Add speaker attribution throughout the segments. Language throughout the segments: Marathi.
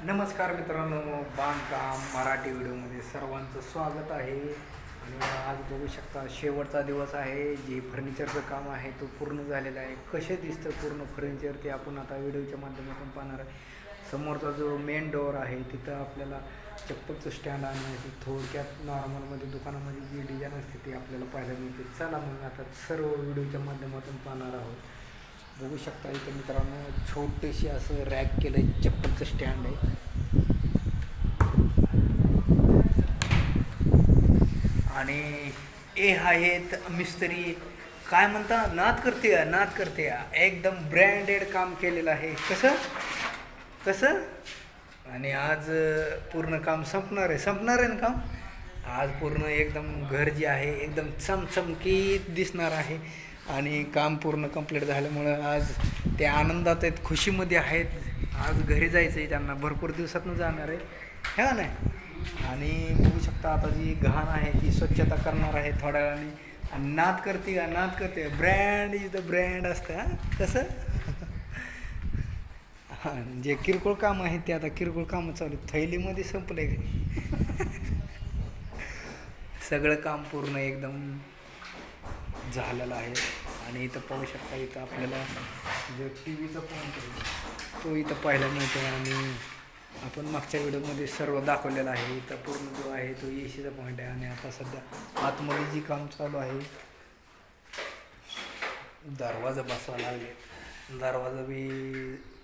Speaker 1: नमस्कार मित्रांनो, बांधकाम मराठी व्हिडिओमध्ये सर्वांचं स्वागत आहे. आणि आज बघू शकता शेवटचा दिवस आहे. जे फर्निचरचं काम आहे तो पूर्ण झालेला आहे. कसे दिसतं पूर्ण फर्निचर ते आपण आता व्हिडिओच्या माध्यमातून पाहणार आहे. समोरचा जो मेन डोअर आहे तिथं आपल्याला चप्पलचं स्टँड आणायचं. थोडक्यात नॉर्मलमध्ये दुकानामध्ये जी डिझाईन असते ती आपल्याला पाहायला मिळते. चला मग आता सर्व व्हिडिओच्या माध्यमातून पाहणार आहोत. बघू शकता इथं मित्रांनो छोटेसे असं रॅक केलं आहे, चप्पलचं स्टँड आहे. आणि हे आहेत मिस्त्री, काय म्हणता, नाद करते एकदम ब्रँडेड काम केलेलं आहे. कसं कसं आणि आज पूर्ण काम संपणार आहे ना काम. आज पूर्ण एकदम घर जे आहे एकदम चमचमकीत दिसणार आहे. आणि काम पूर्ण कंप्लीट झाल्यामुळं आज ते आनंदात आहेत, खुशीमध्ये आहेत. आज घरी जायचं आहे त्यांना, भरपूर दिवसातून जाणार आहे ह्या नाही. आणि बघू शकता आता जी घाण आहे ती स्वच्छता करणार आहे थोड्या वेळाने. आणि नाद करते ब्रँड इज द ब्रँड असतं. हां कसं हां, जे किरकोळ काम आहे ते आता किरकोळ कामं चालू थैलीमध्ये संपलं आहे. सगळं काम पूर्ण एकदम झालेलं आहे. आणि इथं पाहू शकता, इथं आपल्याला जो टी व्हीचा पॉईंट आहे तो इथं पाहायला मिळतो. आणि आपण मागच्या व्हिडिओमध्ये सर्व दाखवलेलं आहे. इथं पूर्ण जो आहे तो एसीचा पॉईंट आहे. आणि आता सध्या आतमध्ये जी काम चालू आहे, दरवाजा बसवा लागले, दरवाजा बी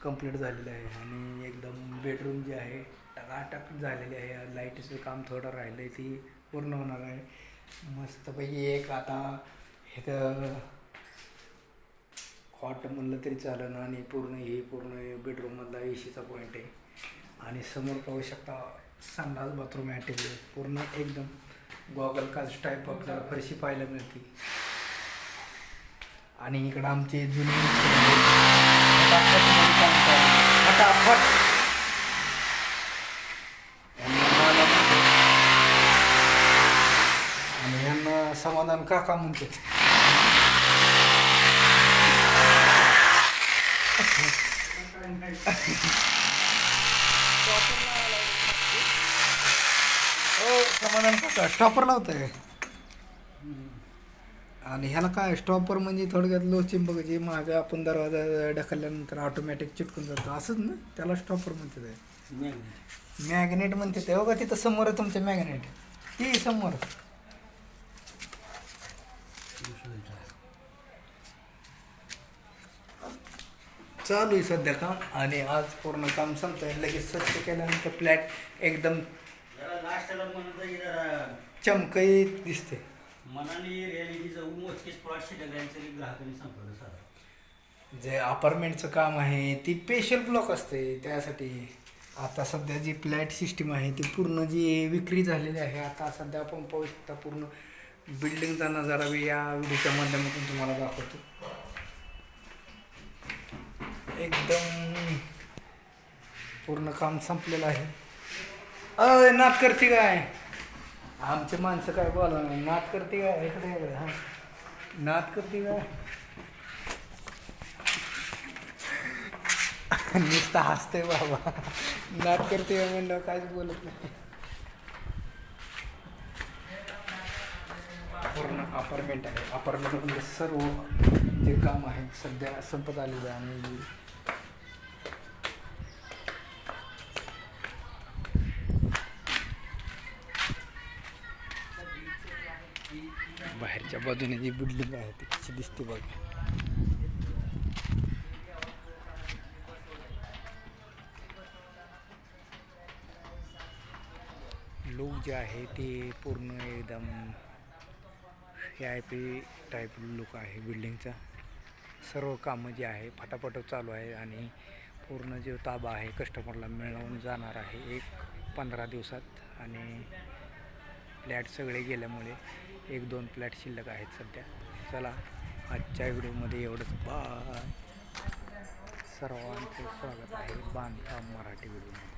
Speaker 1: कंप्लीट झालेला आहे. आणि एकदम बेडरूम जे आहे टकाटक झालेली आहे. लाईटीचं काम थोडं राहिलं आहे, ती पूर्ण होणार आहे मस्तपैकी. एक आता इथं हॉट म्हणलं तरी चालेल. आणि पूर्ण बेडरूममधला एसीचा पॉईंट आहे. आणि समोर पाहू शकता संडास बाथरूम अटॅच पूर्ण एकदम गॉगल काच टाईप आपल्याला फरशी पाहायला मिळते. आणि इकडं आमचे जुने फटाफट आणि यांना समाधान काका म्हणते. समाधान काका स्टॉपर लावत आहे. आणि ह्याला काय स्टॉपर म्हणजे थोडक्यात लो चिंबक जे मागं आपण दरवाजा ढकलल्यानंतर ऑटोमॅटिक चिटकून जातो असंच ना, त्याला स्टॉपर म्हणते ते. मॅग्नेट म्हणते ते. हो का तिथं समोर आहे तुमचं मॅग्नेट, ती समोर चालू आहे सध्या काम. आणि आज पूर्ण काम संपतं. लगेच स्वच्छ केल्यानंतर फ्लॅट एकदम चमकईत दिसते. जे अपार्टमेंटचं काम आहे ती स्पेशल ब्लॉक असते त्यासाठी. आता सध्या जी फ्लॅट सिस्टीम आहे ती पूर्ण जी विक्री झालेली आहे. आता सध्या आपण पाहू शकता पूर्ण बिल्डिंगचा नजारा बी या व्हिडिओच्या माध्यमातून तुम्हाला दाखवतो. एकदम पूर्ण काम संपलेलं आहे. अय नाद करते काय, आमचे माणसं काय बोला नाद करते काय, इकडे हां नाद करते काय. नुसतं हसते बाबा, नाद करते काय म्हणलं काहीच बोलत नाही. पूर्ण अपार्टमेंट आहे. अपार्टमेंटमध्ये सर्व जे काम आहे सध्या संपत आलेलं आहे. आणि बाहेरच्या बाजूने जी बिल्डिंग आहे ती कशी दिसते बघा. लुक जे आहे ते पूर्ण एकदम VIP टाईप लुक आहे बिल्डिंगचा. सर्व कामं जे आहे फटाफट चालू आहे. आणि पूर्ण जो ताबा आहे कस्टमरला मिळवून जाणार आहे 15 दिवसात. आणि फ्लॅट सगळे गेल्यामुळे 1-2 फ्लॅट शिल्लक आहेत सध्या. चला आजच्या व्हिडिओमध्ये एवढंच. बाय. सर्वांचं स्वागत आहे बांधकाम मराठी व्हिडिओमध्ये.